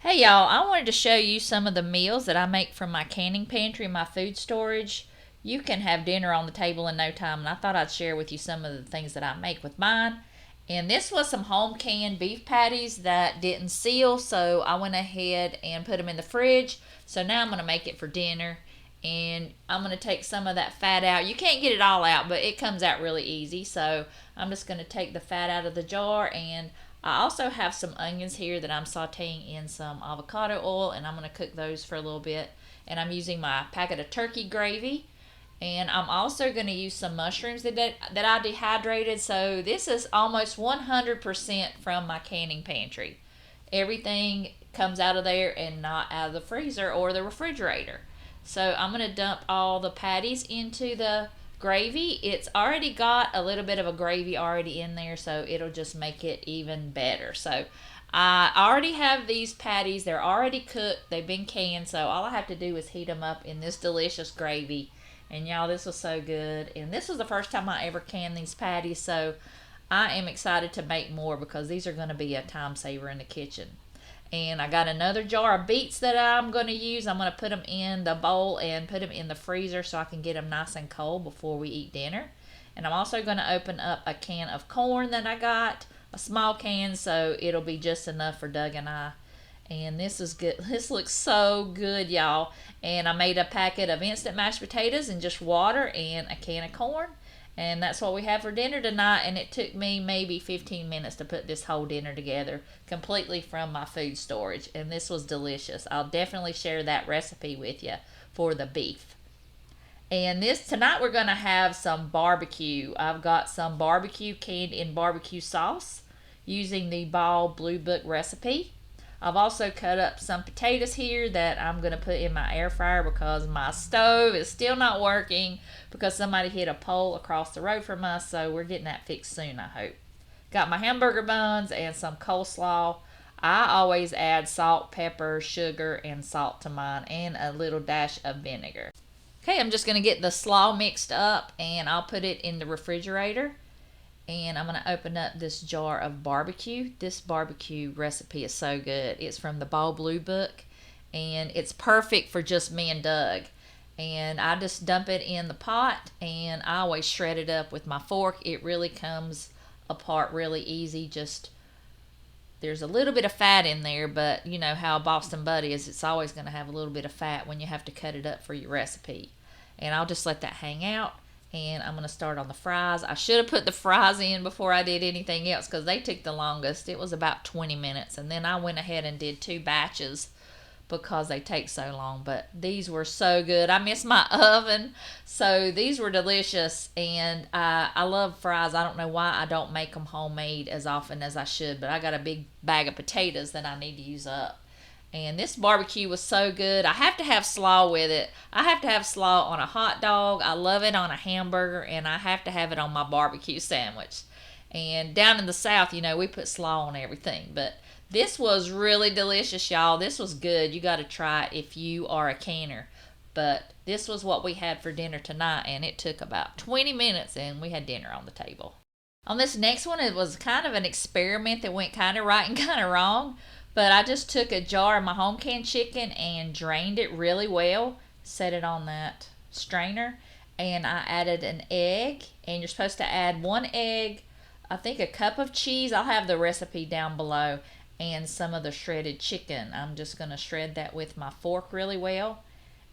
Hey y'all, I wanted to show you some of the meals that I make from my canning pantry, my food storage. You can have dinner on the table in no time, and I thought I'd share with you some of the things that I make with mine. And this was some home canned beef patties that didn't seal, so I went ahead and put them in the fridge. So now I'm going to make it for dinner, and I'm going to take some of that fat out. You can't get it all out, but it comes out really easy. So I'm just going to take the fat out of the jar, and I also have some onions here that I'm sauteing in some avocado oil, and I'm going to cook those for a little bit. And I'm using my packet of turkey gravy, and I'm also going to use some mushrooms that I dehydrated. So this is almost 100% from my canning pantry. Everything comes out of there and not out of the freezer or the refrigerator. So I'm going to dump all the patties into the gravy. It's already got a little bit of a gravy already in there, so it'll just make it even better. So I already have these patties. They're already cooked. They've been canned, so all I have to do is heat them up in this delicious gravy. And y'all, this was so good. And this was the first time I ever canned these patties, so I am excited to make more because these are going to be a time saver in the kitchen. And I got another jar of beets that I'm going to use. I'm going to put them in the bowl and put them in the freezer so I can get them nice and cold before we eat dinner. And I'm also going to open up a can of corn that I got, a small can, so it'll be just enough for Doug and I. And this is good. This looks so good, y'all. And I made a packet of instant mashed potatoes and just water and a can of corn. And that's what we have for dinner tonight. And it took me maybe 15 minutes to put this whole dinner together completely from my food storage. And this was delicious. I'll definitely share that recipe with you for the beef. And this tonight we're going to have some barbecue. I've got some barbecue canned in barbecue sauce using the Ball Blue Book recipe. I've also cut up some potatoes here that I'm going to put in my air fryer because my stove is still not working because somebody hit a pole across the road from us, so we're getting that fixed soon, I hope. Got my hamburger buns and some coleslaw. I always add salt, pepper, sugar, and salt to mine, and a little dash of vinegar. Okay, I'm just going to get the slaw mixed up, and I'll put it in the refrigerator. And I'm going to open up this jar of barbecue. This barbecue recipe is so good. It's from the Ball Blue Book, and it's perfect for just me and Doug. And I just dump it in the pot, and I always shred it up with my fork. It really comes apart really easy. Just there's a little bit of fat in there, but you know how Boston butt is. It's always going to have a little bit of fat when you have to cut it up for your recipe. And I'll just let that hang out. And I'm going to start on the fries. I should have put the fries in before I did anything else because they took the longest. It was about 20 minutes. And then I went ahead and did 2 batches because they take so long. But these were so good. I miss my oven. So these were delicious. And I love fries. I don't know why I don't make them homemade as often as I should. But I got a big bag of potatoes that I need to use up. And this barbecue was so good. I have to have slaw with it. I have to have slaw on a hot dog. I love it on a hamburger. And I have to have it on my barbecue sandwich. And down in the South, you know, we put slaw on everything. But this was really delicious, y'all. This was good. You got to try it if you are a canner. But this was what we had for dinner tonight. And it took about 20 minutes and we had dinner on the table. On this next one, it was kind of an experiment that went kind of right and kind of wrong. But I just took a jar of my home canned chicken and drained it really well, set it on that strainer, and I added an egg. And you're supposed to add 1 egg, I think a cup of cheese. I'll have the recipe down below, and some of the shredded chicken. I'm just going to shred that with my fork really well.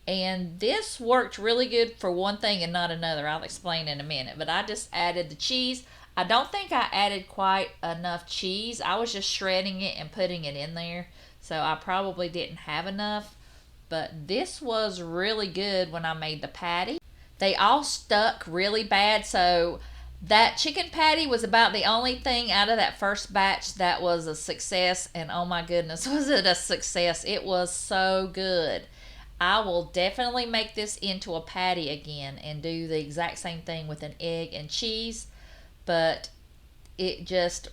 And this worked really good for one thing and not another. I'll explain in a minute. But I just added the cheese. I don't think I added quite enough cheese. I was just shredding it and putting it in there. So I probably didn't have enough. But this was really good when I made the patty. They all stuck really bad. So that chicken patty was about the only thing out of that first batch that was a success. And oh my goodness, was it a success. It was so good. I will definitely make this into a patty again and do the exact same thing with an egg and cheese. But it just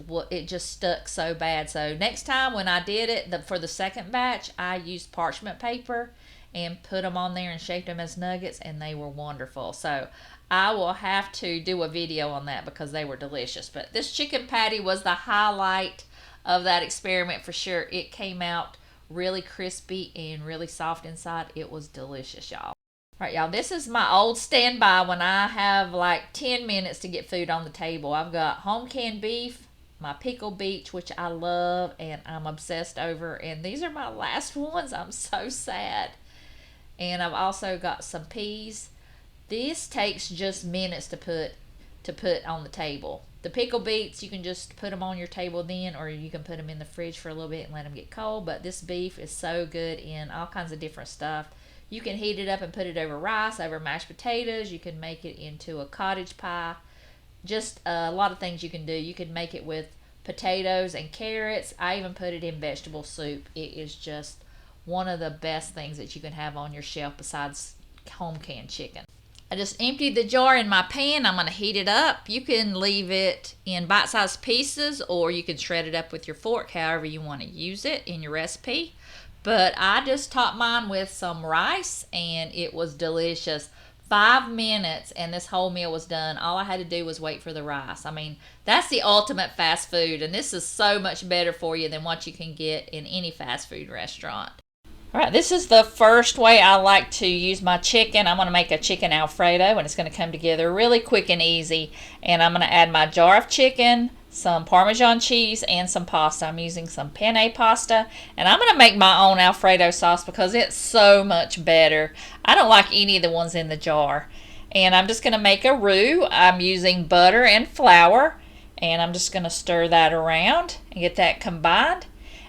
stuck so bad. So next time when I did it for the second batch, I used parchment paper and put them on there and shaped them as nuggets, and they were wonderful. So I will have to do a video on that because they were delicious. But this chicken patty was the highlight of that experiment for sure. It came out really crispy and really soft inside. It was delicious, y'all. All right, y'all, this is my old standby when I have like 10 minutes to get food on the table. I've got home canned beef, my pickled beets, which I love and I'm obsessed over. And these are my last ones. I'm so sad. And I've also got some peas. This takes just minutes to put on the table. The pickled beets, you can just put them on your table then, or you can put them in the fridge for a little bit and let them get cold. But this beef is so good in all kinds of different stuff. You can heat it up and put it over rice, over mashed potatoes. You can make it into a cottage pie. Just a lot of things you can do. You can make it with potatoes and carrots. I even put it in vegetable soup. It is just one of the best things that you can have on your shelf besides home canned chicken. I just emptied the jar in my pan. I'm going to heat it up. You can leave it in bite-sized pieces or you can shred it up with your fork, however you want to use it in your recipe. But I just topped mine with some rice and it was delicious. 5 minutes and this whole meal was done. All I had to do was wait for the rice. I mean, that's the ultimate fast food, and this is so much better for you than what you can get in any fast food restaurant. All right, this is the first way I like to use my chicken. I'm going to make a chicken alfredo, and it's going to come together really quick and easy. And I'm going to add my jar of chicken, some Parmesan cheese, and some pasta. I'm using some penne pasta, and I'm going to make my own alfredo sauce because it's so much better. I don't like any of the ones in the jar. And I'm just going to make a roux. I'm using butter and flour, and I'm just going to stir that around and get that combined.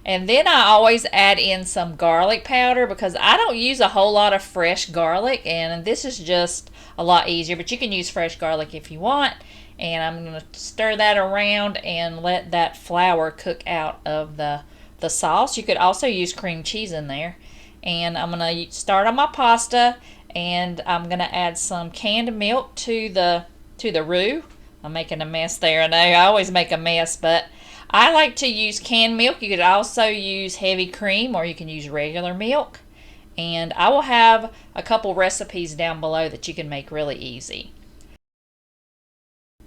And then I always add in some garlic powder because I don't use a whole lot of fresh garlic, and this is just a lot easier, but you can use fresh garlic if you want. And I'm going to stir that around and let that flour cook out of the sauce. You could also use cream cheese in there. And I'm going to start on my pasta, and I'm going to add some canned milk to the roux. I'm making a mess there. I know I always make a mess, but I like to use canned milk. You could also use heavy cream or you can use regular milk. And I will have a couple recipes down below that you can make really easy.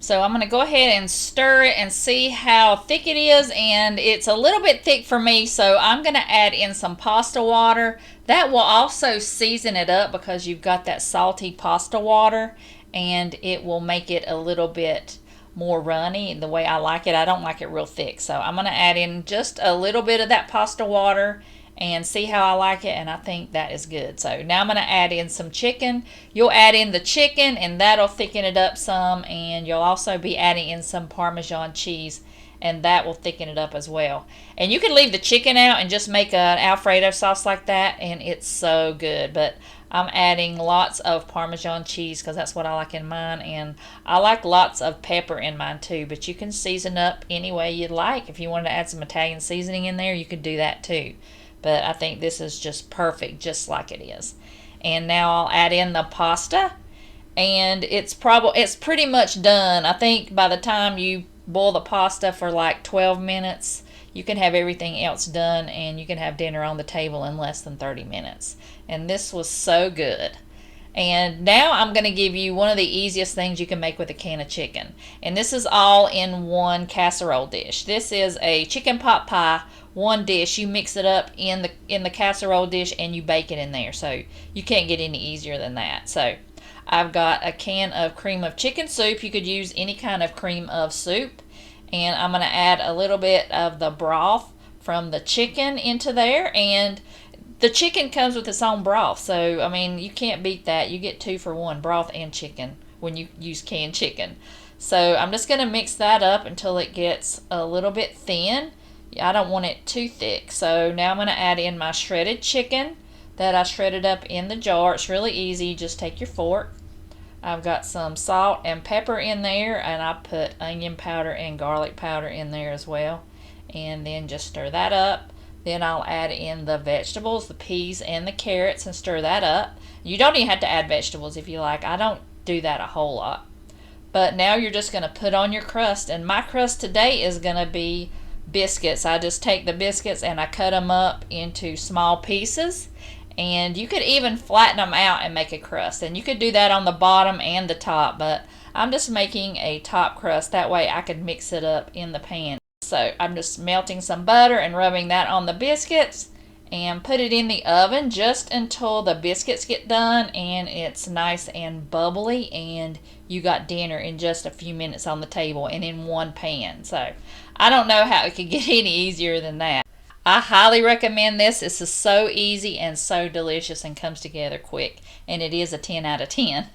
So I'm going to go ahead and stir it and see how thick it is, and it's a little bit thick for me, so I'm going to add in some pasta water. That will also season it up because you've got that salty pasta water, and it will make it a little bit more runny the way I like it. I don't like it real thick, so I'm going to add in just a little bit of that pasta water and see how I like it, and I think that is good. So now I'm going to add in some chicken. You'll add in the chicken and that'll thicken it up some, and you'll also be adding in some Parmesan cheese and that will thicken it up as well. And you can leave the chicken out and just make an alfredo sauce like that, and it's so good. But I'm adding lots of Parmesan cheese because that's what I like in mine, and I like lots of pepper in mine too, but you can season up any way you'd like. If you wanted to add some Italian seasoning in there, you could do that too. But I think this is just perfect, just like it is. And now I'll add in the pasta, and it's pretty much done. I think by the time you boil the pasta for like 12 minutes, you can have everything else done, and you can have dinner on the table in less than 30 minutes. And this was so good. And now I'm going to give you one of the easiest things you can make with a can of chicken. And this is all in one casserole dish. This is a chicken pot pie, one dish. You mix it up in the casserole dish and you bake it in there. So you can't get any easier than that. So I've got a can of cream of chicken soup. You could use any kind of cream of soup. And I'm going to add a little bit of the broth from the chicken into there. And the chicken comes with its own broth, so I mean you can't beat that. You get 2 for 1, broth and chicken, when you use canned chicken. So I'm just going to mix that up until it gets a little bit thin. I don't want it too thick. So now I'm going to add in my shredded chicken that I shredded up in the jar. It's really easy. Just take your fork. I've got some salt and pepper in there, and I put onion powder and garlic powder in there as well. And then just stir that up. Then I'll add in the vegetables, the peas and the carrots, and stir that up. You don't even have to add vegetables if you like. I don't do that a whole lot. But now you're just going to put on your crust. And my crust today is going to be biscuits. I just take the biscuits and I cut them up into small pieces. And you could even flatten them out and make a crust. And you could do that on the bottom and the top. But I'm just making a top crust. That way I could mix it up in the pan. So I'm just melting some butter and rubbing that on the biscuits, and put it in the oven just until the biscuits get done and it's nice and bubbly, and you got dinner in just a few minutes on the table and in one pan. So I don't know how it could get any easier than that. I highly recommend this. This is so easy and so delicious and comes together quick, and it is a 10 out of 10.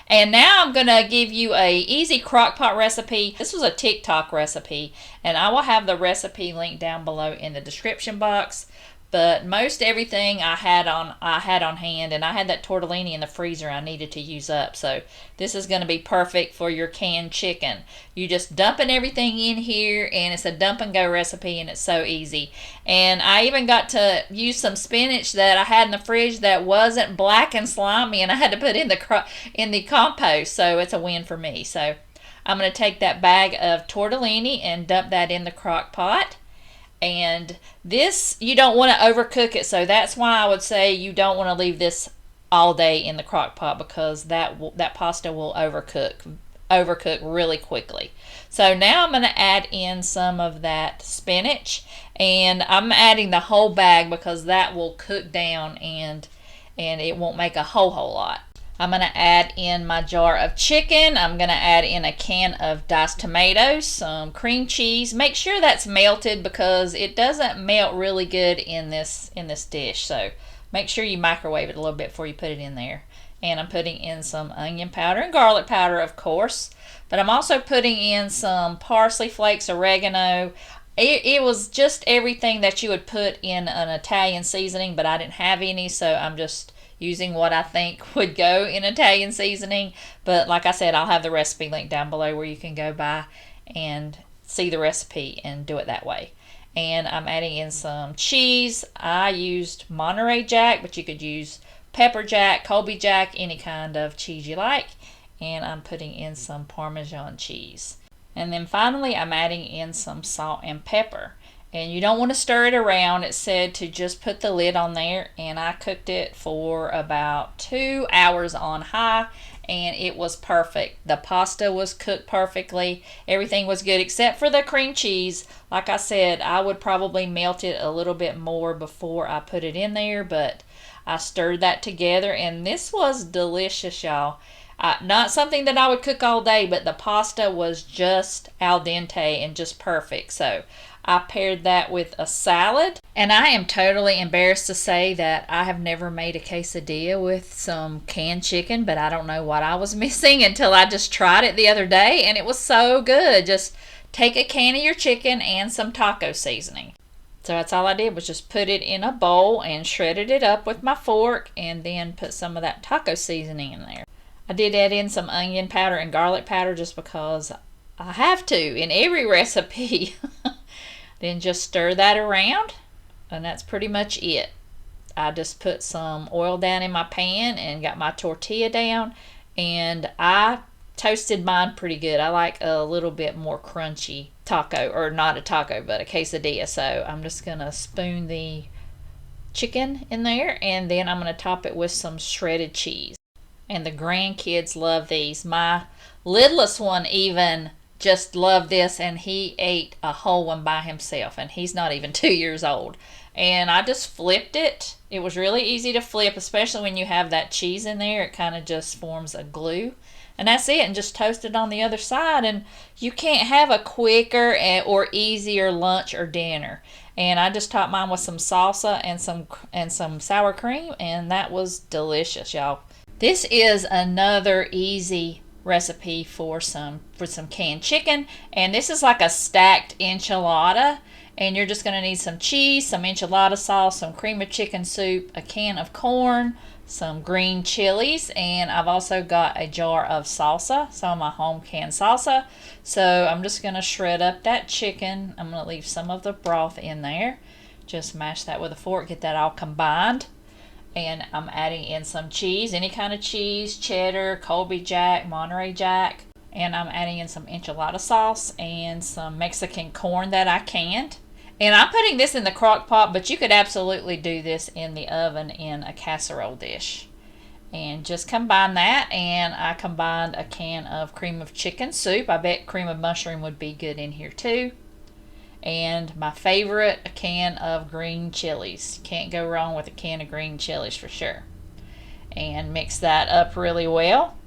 And now I'm going to give you a easy crock pot recipe. This was a TikTok recipe, and I will have the recipe linked down below in the description box. But most everything I had on hand, and I had that tortellini in the freezer I needed to use up. So this is going to be perfect for your canned chicken. You just dumping everything in here, and it's a dump and go recipe, and it's so easy. And I even got to use some spinach that I had in the fridge that wasn't black and slimy, and I had to put in the compost. So it's a win for me. So I'm going to take that bag of tortellini and dump that in the crock pot. And this, you don't want to overcook it, so that's why I would say you don't want to leave this all day in the crock pot, because that pasta will overcook really quickly. So now I'm going to add in some of that spinach, and I'm adding the whole bag because that will cook down and it won't make a whole lot. I'm going to add in my jar of chicken. I'm going to add in a can of diced tomatoes, some cream cheese. Make sure that's melted because it doesn't melt really good in this dish. So make sure you microwave it a little bit before you put it in there. And I'm putting in some onion powder and garlic powder, of course. But I'm also putting in some parsley flakes, oregano. It was just everything that you would put in an Italian seasoning, but I didn't have any, so I'm just using what I think would go in Italian seasoning. But like I said, I'll have the recipe linked down below where you can go by and see the recipe and do it that way. And I'm adding in some cheese. I used Monterey Jack, but you could use pepper jack, Colby Jack, any kind of cheese you like. And I'm putting in some Parmesan cheese. And then finally, I'm adding in some salt and pepper. And you don't want to stir it around. It said to just put the lid on there, and I cooked it for about 2 hours on high, and it was perfect. The pasta was cooked perfectly. Everything was good except for the cream cheese. Like I said, I would probably melt it a little bit more before I put it in there, but I stirred that together, and this was delicious, y'all. Not something that I would cook all day, but the pasta was just al dente and just perfect. So I paired that with a salad. And I am totally embarrassed to say that I have never made a quesadilla with some canned chicken, but I don't know what I was missing until I just tried it the other day, and it was so good. Just take a can of your chicken and some taco seasoning. So that's all I did, was just put it in a bowl and shredded it up with my fork, and then put some of that taco seasoning in there. I did add in some onion powder and garlic powder just because I have to in every recipe. Then just stir that around, and that's pretty much it. I just put some oil down in my pan and got my tortilla down, and I toasted mine pretty good. I like a little bit more crunchy taco, or not a taco, but a quesadilla. So I'm just going to spoon the chicken in there, and then I'm going to top it with some shredded cheese. And the grandkids love these. My littlest one even just loved this, and he ate a whole one by himself, and he's not even 2 years old. And I just flipped it. It was really easy to flip, especially when you have that cheese in there. It kind of just forms a glue. And that's it, and just toast it on the other side. And you can't have a quicker or easier lunch or dinner. And I just topped mine with some salsa and some sour cream, and that was delicious, y'all. This is another easy recipe for some canned chicken, and this is like a stacked enchilada, and you're just going to need some cheese, some enchilada sauce, some cream of chicken soup, a can of corn, some green chilies, and I've also got a jar of salsa, some of my home canned salsa. So I'm just going to shred up that chicken. I'm going to leave some of the broth in there, just mash that with a fork, get that all combined. And I'm adding in some cheese, any kind of cheese, cheddar, Colby Jack, Monterey Jack. And I'm adding in some enchilada sauce and some Mexican corn that I canned. And I'm putting this in the crock pot, but you could absolutely do this in the oven in a casserole dish. And just combine that, and I combined a can of cream of chicken soup. I bet cream of mushroom would be good in here too. and my favorite, a can of green chilies. Can't go wrong with a can of green chilies for sure. And mix that up really well.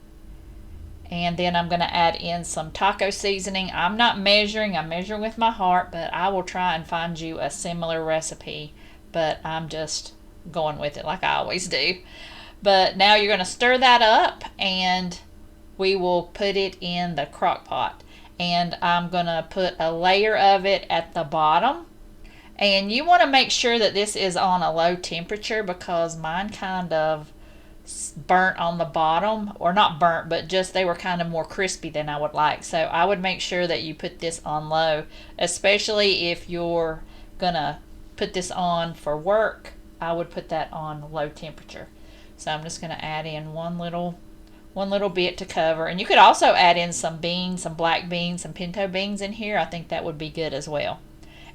And then I'm going to add in some taco seasoning. I'm not measuring, I'm measuring with my heart, but I will try and find you a similar recipe. But I'm just going with it like I always do. But now you're going to stir that up and we will put it in the crock pot. And I'm going to put a layer of it at the bottom. And you want to make sure that this is on a low temperature because mine kind of burnt on the bottom, or not burnt, but just they were kind of more crispy than I would like. So I would make sure that you put this on low, especially if you're gonna put this on for work. I would put that on low temperature. So I'm just gonna add in one little bit to cover, and you could also add in some beans, some black beans, some pinto beans in here. I think that would be good as well.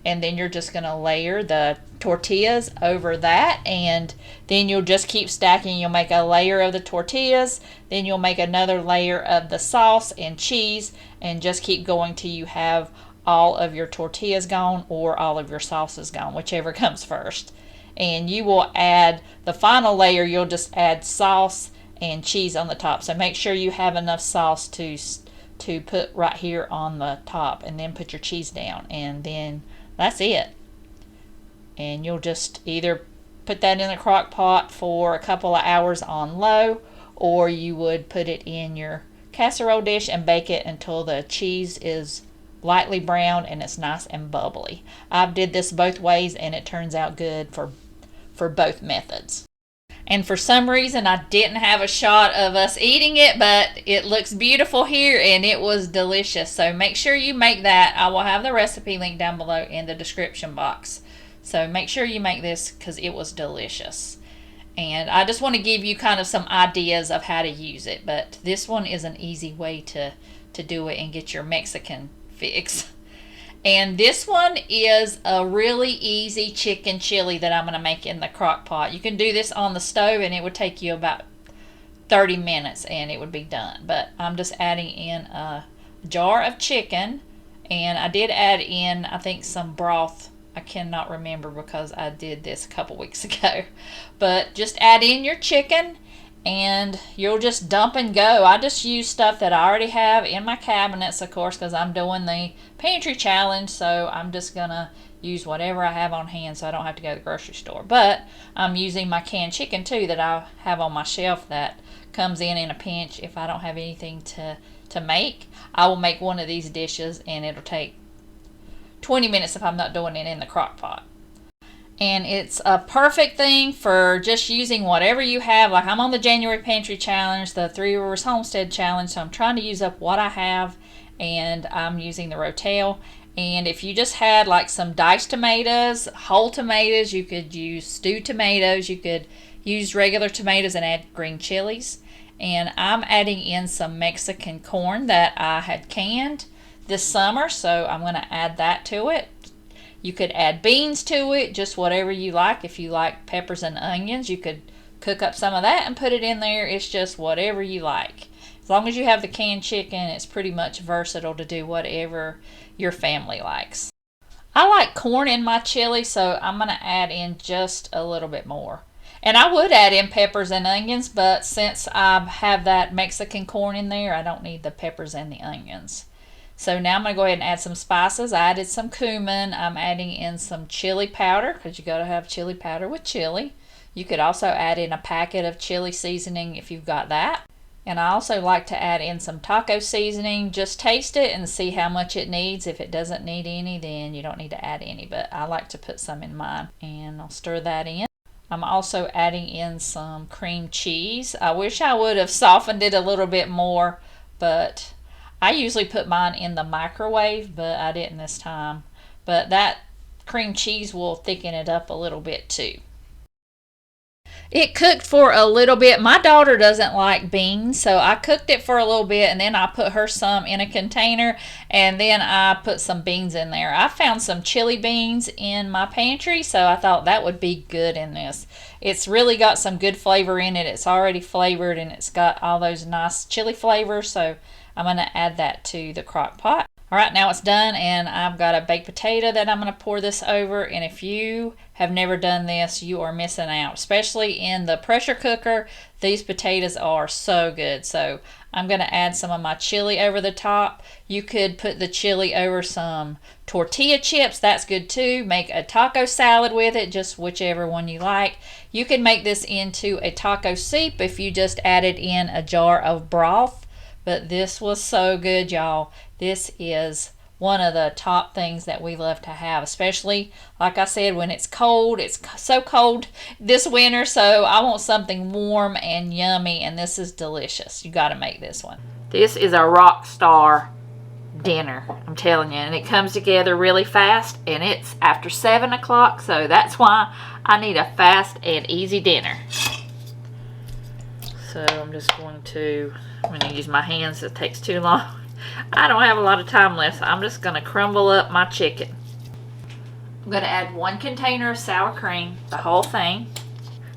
And then you're just going to layer the tortillas over that, and then you'll just keep stacking. You'll make a layer of the tortillas, then you'll make another layer of the sauce and cheese, and just keep going till you have all of your tortillas gone or all of your sauces gone, whichever comes first. And you will add the final layer, you'll just add sauce and cheese on the top. So make sure you have enough sauce to put right here on the top, and then put your cheese down, and then that's it. And you'll just either put that in the crock pot for a couple of hours on low, or you would put it in your casserole dish and bake it until the cheese is lightly brown and it's nice and bubbly. I've did this both ways and it turns out good for both methods. And for some reason I didn't have a shot of us eating it, but it looks beautiful here and it was delicious. So make sure you make that. I will have the recipe linked down below in the description box. So make sure you make this because it was delicious. And I just want to give you kind of some ideas of how to use it. But this one is an easy way to do it and get your Mexican fix. And this one is a really easy chicken chili that I'm going to make in the crock pot. You can do this on the stove and it would take you about 30 minutes and it would be done. But I'm just adding in a jar of chicken, and I did add in, I think, some broth. I cannot remember because I did this a couple weeks ago. But just add in your chicken and you'll just dump and go. I just use stuff that I already have in my cabinets, of course, because I'm doing the pantry challenge, so I'm just gonna use whatever I have on hand so I don't have to go to the grocery store. But I'm using my canned chicken too that I have on my shelf that comes in a pinch if I don't have anything to make. I will make one of these dishes and it'll take 20 minutes if I'm not doing it in the crock pot. And it's a perfect thing for just using whatever you have. Like I'm on the January Pantry Challenge, the Three Rivers Homestead Challenge, so I'm trying to use up what I have, and I'm using the Rotel. And if you just had like some diced tomatoes, whole tomatoes, you could use stewed tomatoes, you could use regular tomatoes and add green chilies. And I'm adding in some Mexican corn that I had canned this summer, so I'm going to add that to it. You could add beans to it, just whatever you like. If you like peppers and onions, you could cook up some of that and put it in there. It's just whatever you like. As long as you have the canned chicken, it's pretty much versatile to do whatever your family likes. I like corn in my chili, so I'm going to add in just a little bit more. And I would add in peppers and onions, but since I have that Mexican corn in there, I don't need the peppers and the onions. So now I'm going to go ahead and add some spices. I added some cumin. I'm adding in some chili powder because you got to have chili powder with chili. You could also add in a packet of chili seasoning if you've got that. And I also like to add in some taco seasoning. Just taste it and see how much it needs. If it doesn't need any, then you don't need to add any. But I like to put some in mine. And I'll stir that in. I'm also adding in some cream cheese. I wish I would have softened it a little bit more, but I usually put mine in the microwave, but I didn't this time. But that cream cheese will thicken it up a little bit too. It cooked for a little bit. My daughter doesn't like beans, so I cooked it for a little bit, and then I put her some in a container, and then I put some beans in there. I found some chili beans in my pantry, so I thought that would be good in this. It's really got some good flavor in it. It's already flavored, and it's got all those nice chili flavors, so I'm going to add that to the crock pot. All right, now it's done, and I've got a baked potato that I'm going to pour this over. And if you have never done this, you are missing out, especially in the pressure cooker. These potatoes are so good. So I'm going to add some of my chili over the top. You could put the chili over some tortilla chips. That's good too. Make a taco salad with it, just whichever one you like. You can make this into a taco soup if you just added in a jar of broth. But this was so good, y'all. This is one of the top things that we love to have, especially, like I said, when it's cold. It's so cold this winter, so I want something warm and yummy, and this is delicious. You got to make this one. This is a rock star dinner, I'm telling you, and it comes together really fast, and it's after 7 o'clock, so that's why I need a fast and easy dinner. So I'm just going to use my hands. It takes too long. I don't have a lot of time left, so I'm just going to crumble up my chicken. I'm going to add 1 container of sour cream, the whole thing.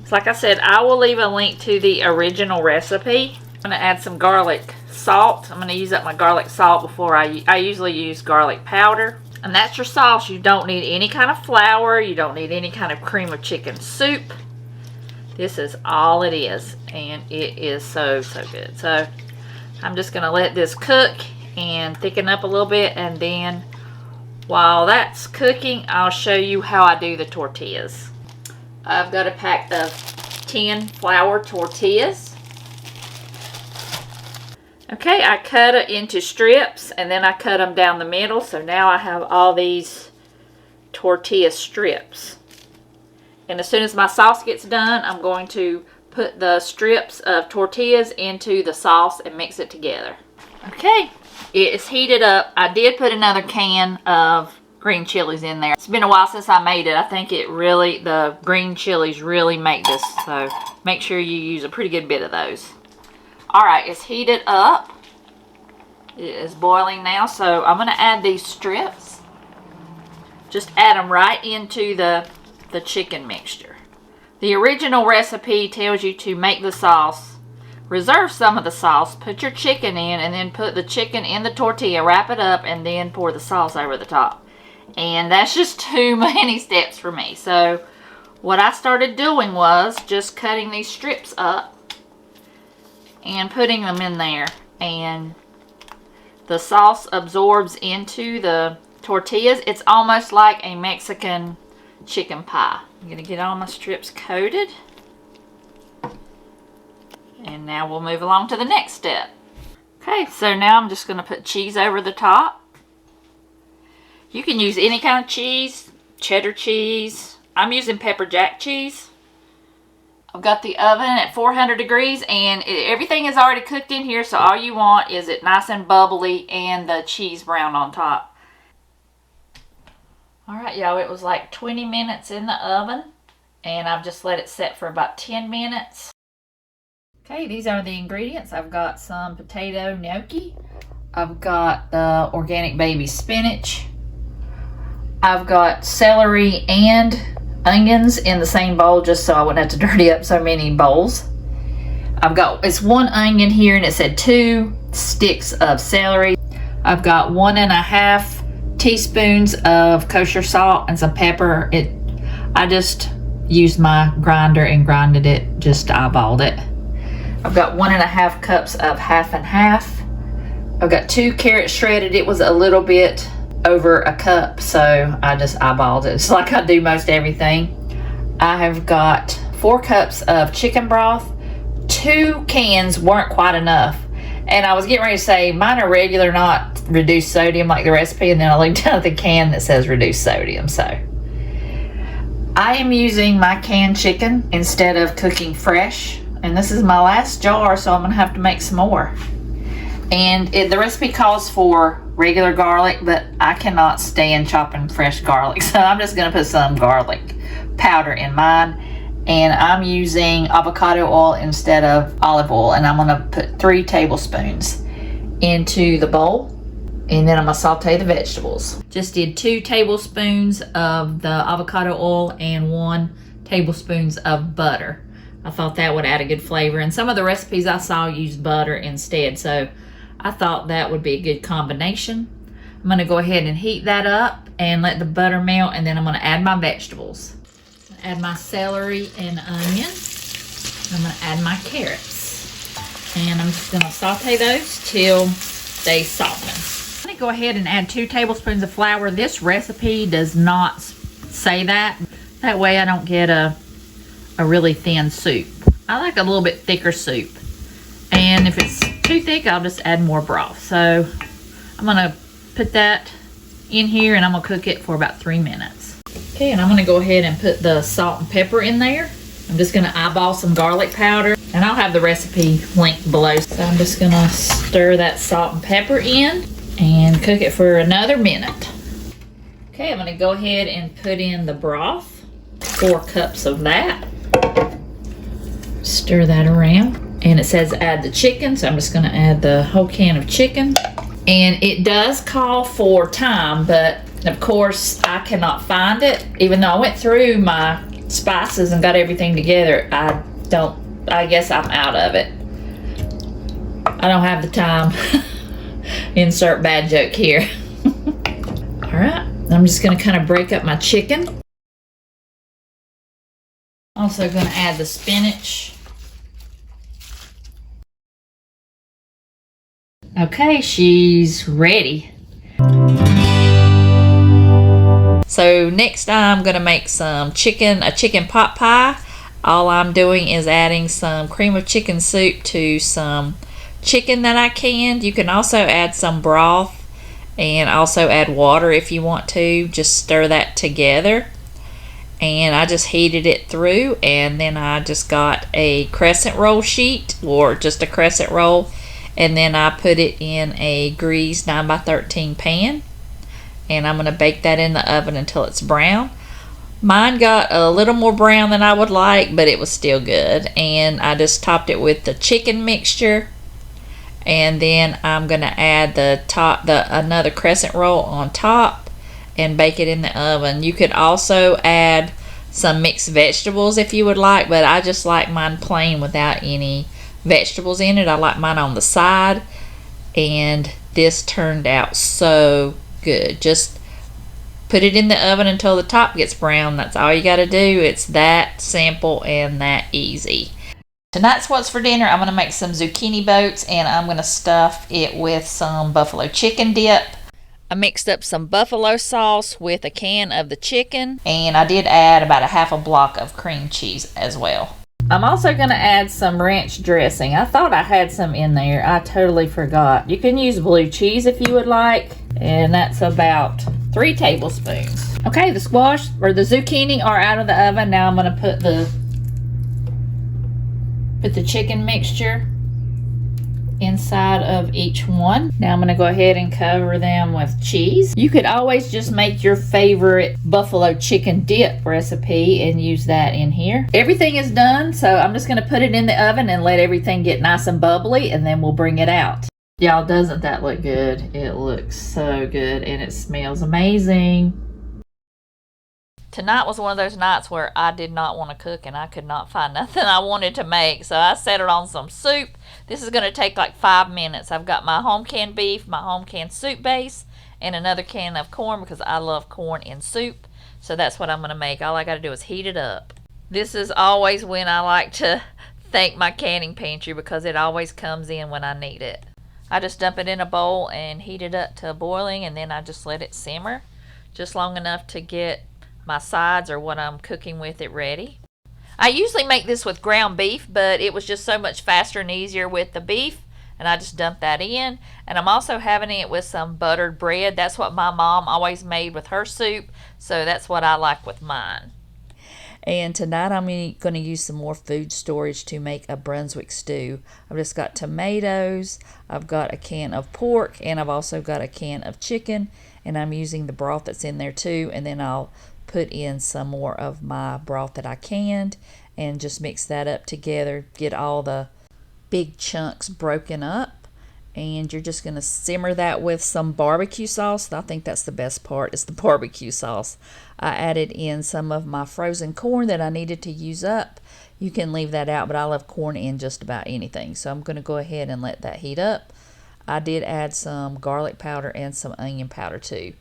So like I said, I will leave a link to the original recipe. I'm going to add some garlic salt. I'm going to use up my garlic salt before I usually use garlic powder. And that's your sauce. You don't need any kind of flour. You don't need any kind of cream of chicken soup. This is all it is, and it is so good. So I'm just going to let this cook and thicken up a little bit, and then while that's cooking, I'll show you how I do the tortillas. I've got a pack of 10 flour tortillas. Okay, I cut it into strips, and then I cut them down the middle, so now I have all these tortilla strips. And as soon as my sauce gets done, I'm going to put the strips of tortillas into the sauce and mix it together. Okay, it is heated up. I did put another can of green chilies in there. It's been a while since I made it. I think the green chilies really make this, so make sure you use a pretty good bit of those. Alright, it's heated up. It is boiling now, so I'm going to add these strips. Just add them right into the chicken mixture. The original recipe tells you to make the sauce, reserve some of the sauce, put your chicken in, and then put the chicken in the tortilla, wrap it up, and then pour the sauce over the top. And that's just too many steps for me. So what I started doing was just cutting these strips up and putting them in there, and the sauce absorbs into the tortillas. It's almost like a Mexican chicken pie. I'm going to get all my strips coated. And now we'll move along to the next step. Okay, so now I'm just going to put cheese over the top. You can use any kind of cheese, cheddar cheese. I'm using pepper jack cheese. I've got the oven at 400 degrees, and everything is already cooked in here, so all you want is it nice and bubbly and the cheese brown on top. Alright, y'all, it was like 20 minutes in the oven, and I've just let it set for about 10 minutes. Okay, these are the ingredients. I've got some potato gnocchi. I've got the organic baby spinach. I've got celery and onions in the same bowl, just so I wouldn't have to dirty up so many bowls. It's 1 onion here, and it said 2 sticks of celery. I've got 1.5 teaspoons of kosher salt and some pepper. I just used my grinder and grinded it, just eyeballed it. I've got 1.5 cups of half and half. I've got 2 carrots shredded. It was a little bit over a cup, so I just eyeballed it. It's like I do most everything. I have got 4 cups of chicken broth. 2 cans weren't quite enough, and I was getting ready to say mine are regular, not reduced sodium like the recipe, and then I looked down at the can that says reduced sodium. So I am using my canned chicken instead of cooking fresh, and this is my last jar, so I'm gonna have to make some more. And the recipe calls for regular garlic, but I cannot stand chopping fresh garlic, so I'm just gonna put some garlic powder in mine. And I'm using avocado oil instead of olive oil, and I'm gonna put 3 tablespoons into the bowl, and then I'm gonna saute the vegetables. Just did 2 tablespoons of the avocado oil and 1 tablespoons of butter. I thought that would add a good flavor, and some of the recipes I saw used butter instead, so I thought that would be a good combination. I'm going to go ahead and heat that up and let the butter melt, and then I'm going to add my vegetables. Add my celery and onion. I'm going to add my carrots. And I'm just going to saute those till they soften. I'm going to go ahead and add 2 tablespoons of flour. This recipe does not say that. That way I don't get a really thin soup. I like a little bit thicker soup. And if it's too thick, I'll just add more broth. So I'm going to put that in here and I'm going to cook it for about 3 minutes. Okay, and I'm going to go ahead and put the salt and pepper in there. I'm just going to eyeball some garlic powder, and I'll have the recipe linked below. So I'm just going to stir that salt and pepper in and cook it for another minute. Okay, I'm going to go ahead and put in the broth, 4 cups of that. Stir that around. And it says add the chicken, so I'm just going to add the whole can of chicken. And it does call for thyme, but of course I cannot find it. Even though I went through my spices and got everything together, I guess I'm out of it. I don't have the time. Insert bad joke here. Alright, I'm just going to kind of break up my chicken. Also going to add the spinach. Okay, she's ready. So next I'm going to make a chicken pot pie. All I'm doing is adding some cream of chicken soup to some chicken that I canned. You can also add some broth and also add water if you want to. Just stir that together. And I just heated it through, and then I just got a crescent roll sheet, or just a crescent roll, and then I put it in a greased 9x13 pan, and I'm going to bake that in the oven until it's brown. Mine got a little more brown than I would like, but it was still good. And I just topped it with the chicken mixture, and then I'm going to add another crescent roll on top and bake it in the oven. You could also add some mixed vegetables if you would like, but I just like mine plain without any vegetables in it. I like mine on the side, and this turned out so good. Just put it in the oven until the top gets brown. That's all you got to do. It's that simple and that easy. Tonight's what's for dinner. I'm going to make some zucchini boats, and I'm going to stuff it with some buffalo chicken dip. I mixed up some buffalo sauce with a can of the chicken, and I did add about a half a block of cream cheese as well. I'm also going to add some ranch dressing. I thought I had some in there. I totally forgot. You can use blue cheese if you would like, and that's about 3 tablespoons. Okay, the zucchini are out of the oven. Now I'm going to put the chicken mixture inside of each one. Now I'm going to go ahead and cover them with cheese. You could always just make your favorite buffalo chicken dip recipe and use that in here. Everything is done, so I'm just going to put it in the oven and let everything get nice and bubbly, and then we'll bring it out. Y'all, doesn't that look good? It looks so good, and it smells amazing. Tonight was one of those nights where I did not want to cook, and I could not find nothing I wanted to make, so I settled on some soup. This is going to take like 5 minutes. I've got my home canned beef, my home canned soup base, and another can of corn because I love corn in soup. So that's what I'm going to make. All I got to do is heat it up. This is always when I like to thank my canning pantry because it always comes in when I need it. I just dump it in a bowl and heat it up to boiling, and then I just let it simmer just long enough to get my sides or what I'm cooking with it ready. I usually make this with ground beef, but it was just so much faster and easier with the beef, and I just dumped that in. And I'm also having it with some buttered bread. That's what my mom always made with her soup, so that's what I like with mine. And tonight I'm going to use some more food storage to make a Brunswick stew. I've just got tomatoes, I've got a can of pork, and I've also got a can of chicken, and I'm using the broth that's in there too, and then I'll put in some more of my broth that I canned and just mix that up together, get all the big chunks broken up, and you're just going to simmer that with some barbecue sauce. I think that's the best part, is the barbecue sauce. I added in some of my frozen corn that I needed to use up. You can leave that out, but I love corn in just about anything, so I'm going to go ahead and let that heat up. I did add some garlic powder and some onion powder too.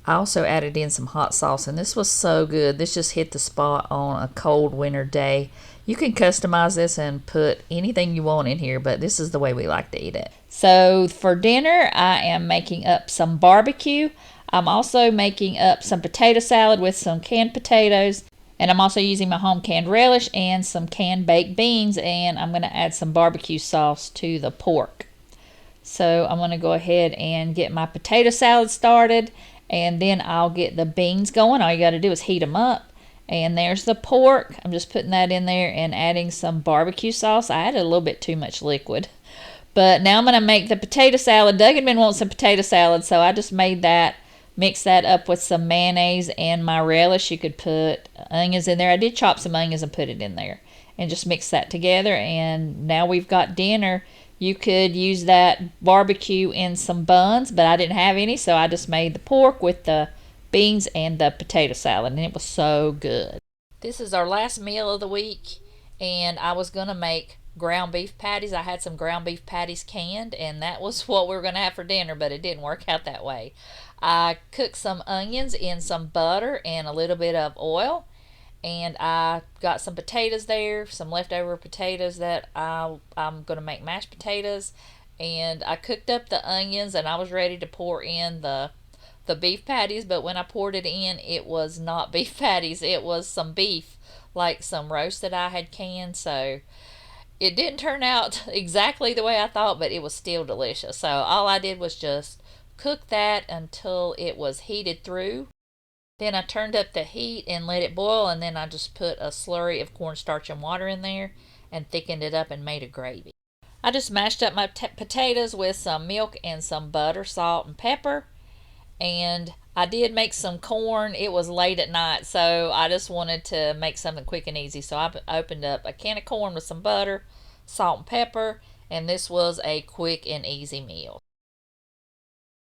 I also added in some hot sauce, and this was so good. This just hit the spot on a cold winter day. You can customize this and put anything you want in here, but this is the way we like to eat it. So for dinner, I am making up some barbecue. I'm also making up some potato salad with some canned potatoes, and I'm also using my home canned relish and some canned baked beans, and I'm going to add some barbecue sauce to the pork. So I'm going to go ahead and get my potato salad started, and then I'll get the beans going. All you got to do is heat them up. And there's the pork. I'm just putting that in there and adding some barbecue sauce. I added a little bit too much liquid. But now I'm going to make the potato salad. Doug had been wanting some potato salad, so I just made that. Mix that up with some mayonnaise and my relish. You could put onions in there. I did chop some onions and put it in there. And just mix that together. And now we've got dinner. You could use that barbecue in some buns, but I didn't have any, so I just made the pork with the beans and the potato salad, and it was so good. This is our last meal of the week, and I was going to make ground beef patties. I had some ground beef patties canned, and that was what we were going to have for dinner, but it didn't work out that way. I cooked some onions in some butter and a little bit of oil, and I got some potatoes there, some leftover potatoes that I'm going to make mashed potatoes. And I cooked up the onions, and I was ready to pour in the beef patties. But when I poured it in, it was not beef patties. It was some beef, like some roast that I had canned. So it didn't turn out exactly the way I thought, but it was still delicious. So all I did was just cook that until it was heated through. Then I turned up the heat and let it boil, and then I just put a slurry of cornstarch and water in there and thickened it up and made a gravy. I just mashed up my potatoes with some milk and some butter, salt, and pepper. And I did make some corn. It was late at night, so I just wanted to make something quick and easy. So I opened up a can of corn with some butter, salt, and pepper, and this was a quick and easy meal.